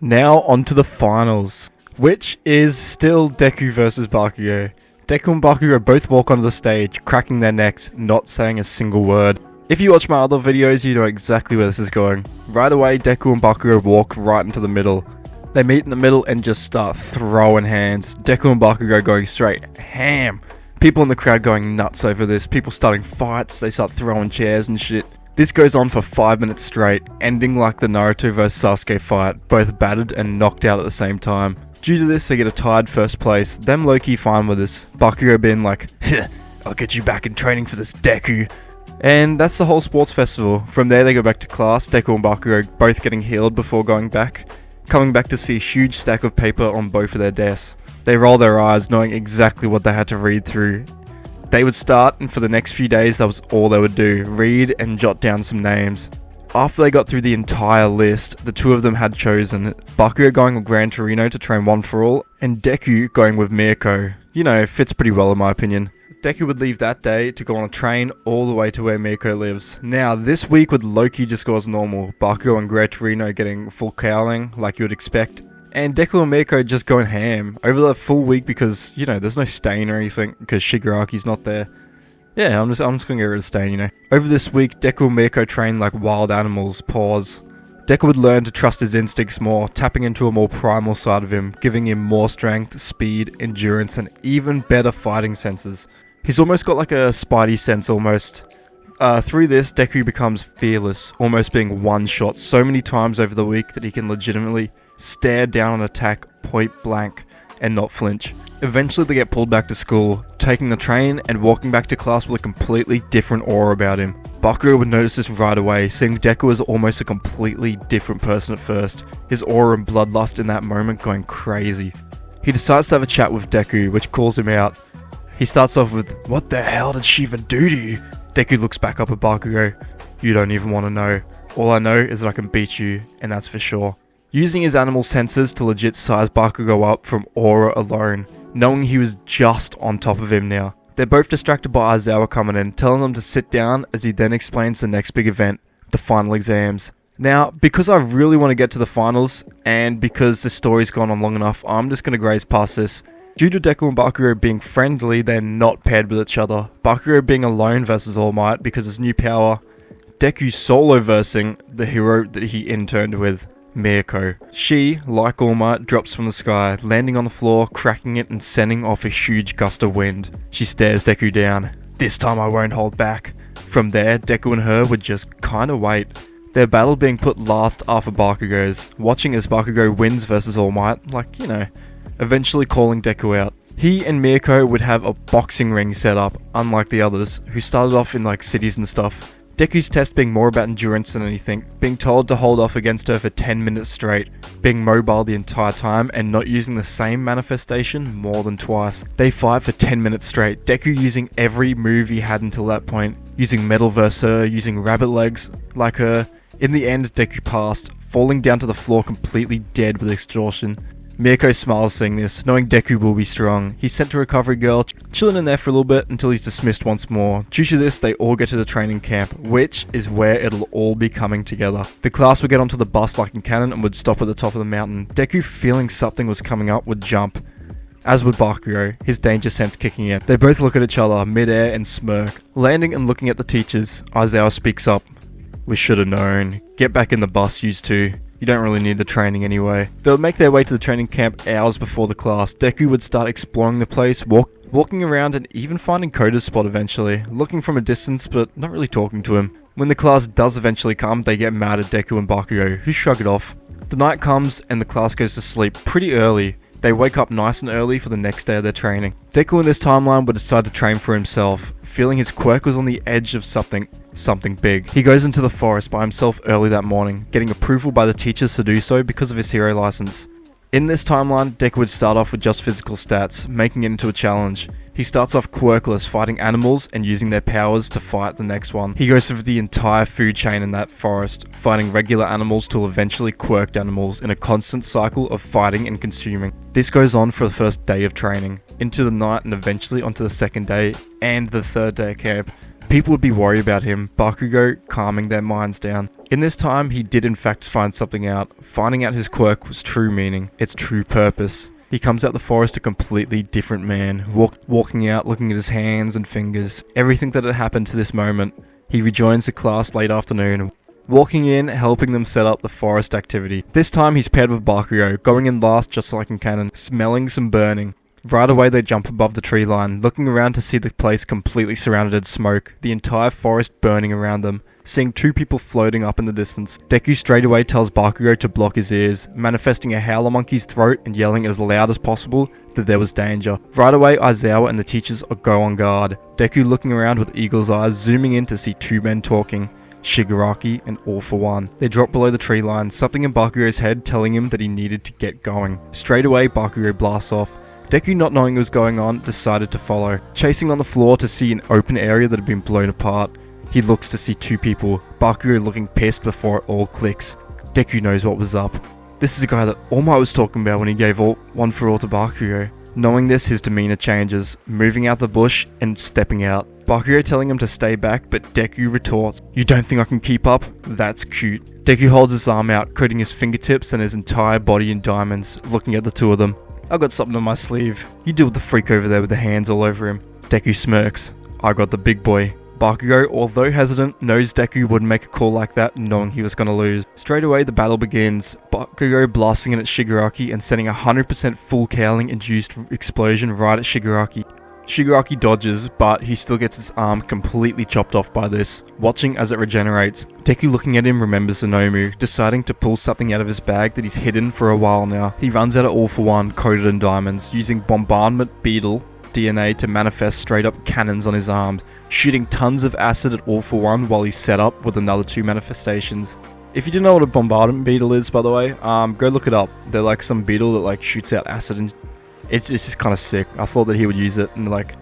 Now on to the finals, which is still Deku versus Bakugo. Deku and Bakugo both walk onto the stage, cracking their necks, not saying a single word. If you watch my other videos, you know exactly where this is going. Right away, Deku and Bakugo walk right into the middle. They meet in the middle and just start throwing hands. Deku and Bakugo going straight ham. People in the crowd going nuts over this. People starting fights, they start throwing chairs and shit. This goes on for 5 minutes straight, ending like the Naruto vs Sasuke fight, both battered and knocked out at the same time. Due to this, they get a tied first place, them low-key fine with this. Bakugo being like, I'll get you back in training for this, Deku. And that's the whole sports festival. From there they go back to class, Deku and Bakugo both getting healed before going back. Coming back to see a huge stack of paper on both of their desks. They roll their eyes, knowing exactly what they had to read through. They would start, and for the next few days that was all they would do, read and jot down some names. After they got through the entire list, the two of them had chosen Bakugo going with Gran Torino to train One For All, and Deku going with Miyako. You know, fits pretty well in my opinion. Deku would leave that day to go on a train all the way to where Miyako lives. Now, this week would low-key just go as normal, Bakugo and Gran Torino getting full cowling like you would expect, and Deku and Miyako just going ham over the full week because, you know, there's no stain or anything because Shigaraki's not there. Yeah, I'm just gonna get rid of stain, you know. Over this week, Deku and Miyako train like wild animals. Pause. Deku would learn to trust his instincts more, tapping into a more primal side of him, giving him more strength, speed, endurance, and even better fighting senses. He's almost got like a spidey sense almost. Through this, Deku becomes fearless, almost being one-shot so many times over the week that he can legitimately stare down an attack point blank and not flinch. Eventually they get pulled back to school, taking the train and walking back to class with a completely different aura about him. Bakugo would notice this right away, seeing Deku as almost a completely different person at first, his aura and bloodlust in that moment going crazy. He decides to have a chat with Deku, which calls him out. He starts off with, "What the hell did she even do to you?" Deku looks back up at Bakugo. "You don't even want to know. All I know is that I can beat you, and that's for sure." Using his animal senses to legit size Bakugo up from aura alone, knowing he was just on top of him now. They're both distracted by Aizawa coming in, telling them to sit down as he then explains the next big event, the final exams. Now, because I really want to get to the finals, and because this story's gone on long enough, I'm just going to graze past this. Due to Deku and Bakugo being friendly, they're not paired with each other. Bakugo being alone versus All Might because his new power. Deku solo versing the hero that he interned with, Miyako. She, like All Might, drops from the sky, landing on the floor, cracking it and sending off a huge gust of wind. She stares Deku down. "This time I won't hold back." From there, Deku and her would just kinda wait. Their battle being put last after Bakugo's, watching as Bakugo wins versus All Might, like, you know, eventually calling Deku out. He and Miyako would have a boxing ring set up, unlike the others, who started off in like cities and stuff. Deku's test being more about endurance than anything, being told to hold off against her for 10 minutes straight, being mobile the entire time and not using the same manifestation more than twice. They fight for 10 minutes straight, Deku using every move he had until that point, using metal versus her, using rabbit legs like her. In the end, Deku passed, falling down to the floor completely dead with exhaustion. Miyako smiles seeing this, knowing Deku will be strong. He's sent to Recovery Girl, chilling in there for a little bit until he's dismissed once more. Due to this, they all get to the training camp, which is where it'll all be coming together. The class would get onto the bus like in canon and would stop at the top of the mountain. Deku, feeling something was coming up, would jump. As would Bakugo, his danger sense kicking in. They both look at each other, mid-air and smirk. Landing and looking at the teachers, Aizawa speaks up. "We should have known. Get back in the bus, yous two. You don't really need the training anyway." They would make their way to the training camp hours before the class. Deku would start exploring the place, walking around and even finding Koda's spot eventually, looking from a distance but not really talking to him. When the class does eventually come, they get mad at Deku and Bakugo, who shrug it off. The night comes and the class goes to sleep pretty early. They wake up nice and early for the next day of their training. Deku in this timeline would decide to train for himself, feeling his quirk was on the edge of something big. He goes into the forest by himself early that morning, getting approval by the teachers to do so because of his hero license. In this timeline, Deku would start off with just physical stats, making it into a challenge. He starts off quirkless, fighting animals and using their powers to fight the next one. He goes through the entire food chain in that forest, fighting regular animals till eventually quirked animals in a constant cycle of fighting and consuming. This goes on for the first day of training, into the night and eventually onto the second day and the third day of camp. People would be worried about him, Bakugo calming their minds down. In this time, he did in fact find something out. Finding out his quirk was true meaning, its true purpose. He comes out the forest a completely different man, walking out looking at his hands and fingers, everything that had happened to this moment. He rejoins the class late afternoon, walking in, helping them set up the forest activity. This time he's paired with Bakugo, going in last just like in canon, smelling some burning. Right away they jump above the tree line, looking around to see the place completely surrounded in smoke, the entire forest burning around them. Seeing two people floating up in the distance, Deku straight away tells Bakugo to block his ears, manifesting a howler monkey's throat and yelling as loud as possible that there was danger. Right away, Aizawa and the teachers go on guard, Deku looking around with eagle's eyes, zooming in to see two men talking, Shigaraki and All For One. They drop below the tree line, something in Bakugo's head telling him that he needed to get going. Straight away, Bakugo blasts off. Deku, not knowing what was going on, decided to follow, chasing on the floor to see an open area that had been blown apart. He looks to see two people, Bakugo looking pissed before it all clicks. Deku knows what was up. This is a guy that All Might was talking about when he gave one for all to Bakugo. Knowing this, his demeanor changes, moving out the bush and stepping out. Bakugo telling him to stay back, but Deku retorts, "You don't think I can keep up? That's cute." Deku holds his arm out, coating his fingertips and his entire body in diamonds, looking at the two of them. "I got something on my sleeve. You deal with the freak over there with the hands all over him." Deku smirks. "I got the big boy." Bakugo, although hesitant, knows Deku wouldn't make a call like that, knowing he was going to lose. Straight away, the battle begins. Bakugo blasting in at Shigaraki and sending a 100% full cowling-induced explosion right at Shigaraki. Shigaraki dodges, but he still gets his arm completely chopped off by this, watching as it regenerates. Deku looking at him remembers Zenomu, deciding to pull something out of his bag that he's hidden for a while now. He runs out of All For One, coated in diamonds, using bombardment beetle DNA to manifest straight up cannons on his arms, shooting tons of acid at All For One while he's set up with another two manifestations. If you didn't know what a bombardment beetle is, by the way, go look it up. They're like some beetle that like shoots out acid, and it's just kind of sick. I thought that he would use it and like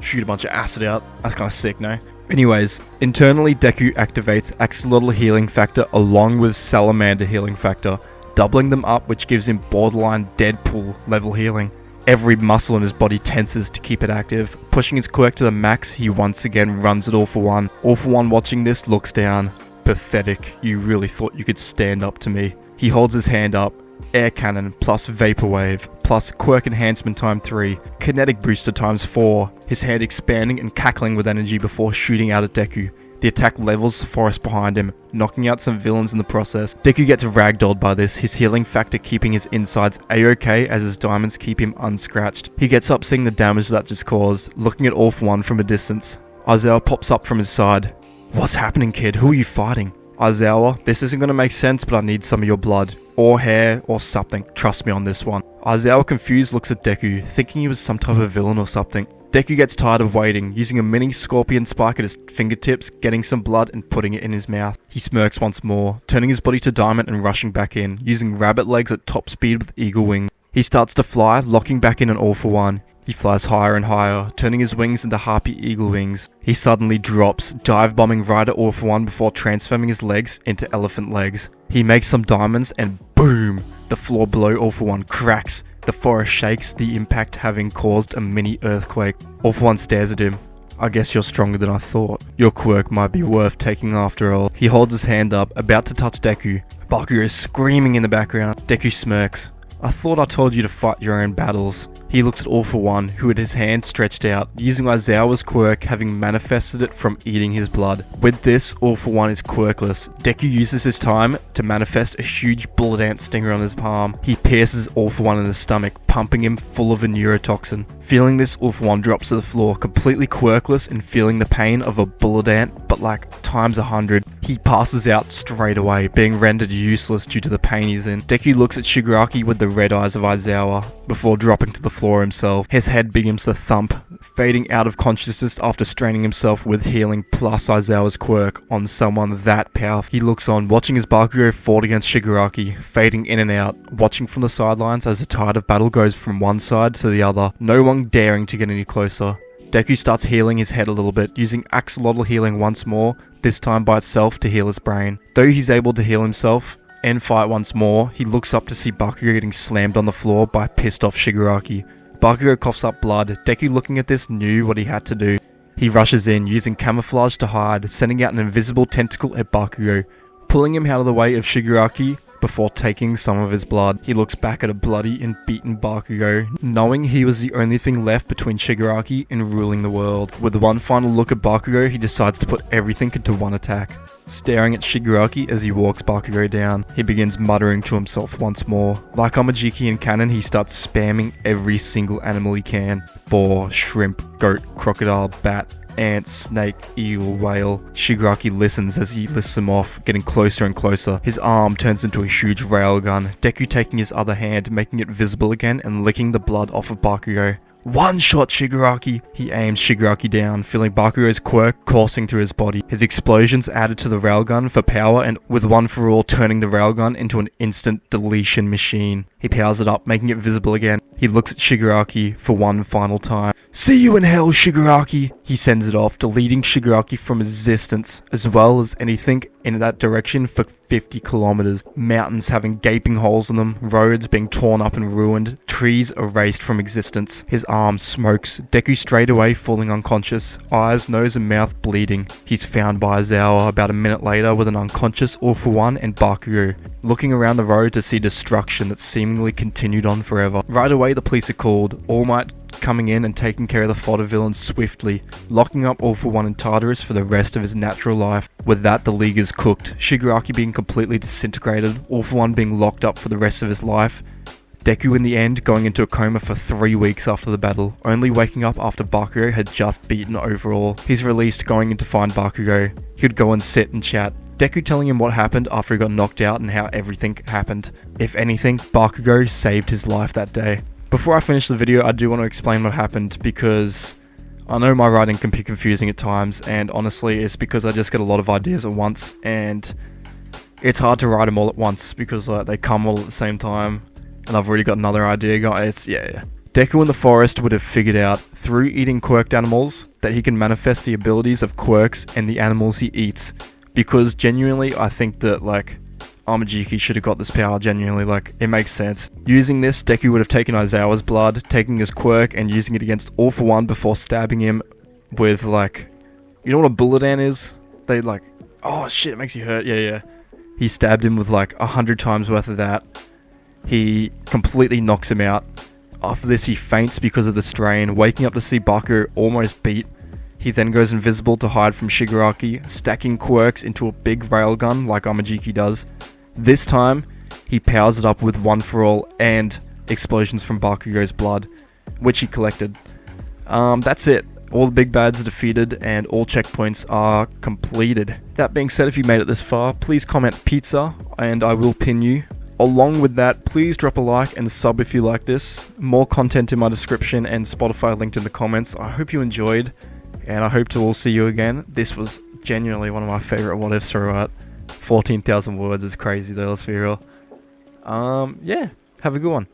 shoot a bunch of acid out. That's kind of sick, no? Anyways, internally Deku activates Axolotl Healing Factor along with Salamander Healing Factor, doubling them up, which gives him borderline Deadpool level healing. Every muscle in his body tenses to keep it active. Pushing his quirk to the max, he once again runs at All For One. All For One watching this looks down. "Pathetic, you really thought you could stand up to me." He holds his hand up. Air Cannon plus Vapor Wave plus Quirk Enhancement time 3, Kinetic Booster times 4, his hand expanding and cackling with energy before shooting out at Deku. The attack levels the forest behind him, knocking out some villains in the process. Deku gets ragdolled by this, his healing factor keeping his insides a-okay as his diamonds keep him unscratched. He gets up seeing the damage that just caused, looking at All For One from a distance. Aizawa pops up from his side. "What's happening, kid? Who are you fighting?" "Aizawa, this isn't going to make sense, but I need some of your blood. Or hair, or something. Trust me on this one." Aizawa confused looks at Deku, thinking he was some type of villain or something. Deku gets tired of waiting, using a mini scorpion spike at his fingertips, getting some blood and putting it in his mouth. He smirks once more, turning his body to diamond and rushing back in, using rabbit legs at top speed with eagle wings. He starts to fly, locking back in on All For One. He flies higher and higher, turning his wings into harpy eagle wings. He suddenly drops, dive bombing right at All For One before transforming his legs into elephant legs. He makes some diamonds and boom! The floor below All For One cracks. The forest shakes, the impact having caused a mini earthquake. All For One stares at him. "I guess you're stronger than I thought. Your quirk might be worth taking after all." He holds his hand up, about to touch Deku. Bakugo is screaming in the background. Deku smirks. "I thought I told you to fight your own battles." He looks at All For One, who had his hand stretched out, using Aizawa's quirk, having manifested it from eating his blood. With this, All For One is quirkless. Deku uses his time to manifest a huge bullet ant stinger on his palm. He pierces All For One in the stomach, pumping him full of a neurotoxin. Feeling this, All For One drops to the floor, completely quirkless and feeling the pain of a bullet ant, but like times 100. He passes out straight away, being rendered useless due to the pain he's in. Deku looks at Shigaraki with the red eyes of Aizawa, before dropping to the floor himself. His head begins to thump, fading out of consciousness after straining himself with healing plus Aizawa's quirk on someone that powerful. He looks on, watching his Bakugo fought against Shigaraki, fading in and out, watching from the sidelines as the tide of battle goes from one side to the other, no one daring to get any closer. Deku starts healing his head a little bit, using Axolotl healing once more, this time by itself to heal his brain. Though he's able to heal himself and fight once more, he looks up to see Bakugo getting slammed on the floor by pissed off Shigaraki. Bakugo coughs up blood. Deku looking at this knew what he had to do. He rushes in, using camouflage to hide, sending out an invisible tentacle at Bakugo, pulling him out of the way of Shigaraki before taking some of his blood. He looks back at a bloody and beaten Bakugo, knowing he was the only thing left between Shigaraki and ruling the world. With one final look at Bakugo, he decides to put everything into one attack. Staring at Shigaraki as he walks Bakugo down, he begins muttering to himself once more. Like Amajiki in canon, he starts spamming every single animal he can. Boar, shrimp, goat, crocodile, bat, ant, snake, eel, whale. Shigaraki listens as he lists them off, getting closer and closer. His arm turns into a huge railgun, Deku taking his other hand, making it visible again and licking the blood off of Bakugo. One shot, Shigaraki! He aims Shigaraki down, feeling Bakugo's quirk coursing through his body. His explosions added to the railgun for power, and with one for all turning the railgun into an instant deletion machine. He powers it up, making it visible again. He looks at Shigaraki for one final time. See you in hell, Shigaraki! He sends it off, deleting Shigaraki from existence, as well as anything in that direction for 50 kilometers. Mountains having gaping holes in them, roads being torn up and ruined, trees erased from existence. His arm smokes, Deku straight away falling unconscious, eyes, nose and mouth bleeding. He's found by Aizawa about a minute later with an unconscious All For One and Bakugo, looking around the road to see destruction that seemingly continued on forever. Right away the police are called, All Might coming in and taking care of the fodder villains swiftly, locking up All For One and Tartarus for the rest of his natural life. With that, the League is cooked, Shigaraki being completely disintegrated, All For One being locked up for the rest of his life, Deku in the end going into a coma for 3 weeks after the battle, only waking up after Bakugo had just beaten overall. He's released, going in to find Bakugo. He'd go and sit and chat, Deku telling him what happened after he got knocked out and how everything happened. If anything, Bakugo saved his life that day. Before I finish the video, I do want to explain what happened, because I know my writing can be confusing at times, and honestly it's because I just get a lot of ideas at once, and it's hard to write them all at once because they come all at the same time, and I've already got another idea going. Deku in the forest would have figured out, through eating quirked animals, that he can manifest the abilities of quirks and the animals he eats, because genuinely I think that Amajiki should have got this power, genuinely, it makes sense. Using this, Deku would have taken Aizawa's blood, taking his quirk and using it against All For One before stabbing him with you know what a bullet ant is? They oh shit, it makes you hurt, yeah. He stabbed him with 100 times worth of that. He completely knocks him out. After this he faints because of the strain, waking up to see Bakugo almost beat. He then goes invisible to hide from Shigaraki, stacking quirks into a big railgun like Amajiki does. This time, he powers it up with One For All and explosions from Bakugo's blood, which he collected. That's it. All the big bads are defeated and all checkpoints are completed. That being said, if you made it this far, please comment pizza and I will pin you. Along with that, please drop a like and sub if you like this. More content in my description and Spotify linked in the comments. I hope you enjoyed, and I hope to all see you again. This was genuinely one of my favourite what ifs throughout. 14,000 words is crazy though, let's be real. Yeah, have a good one.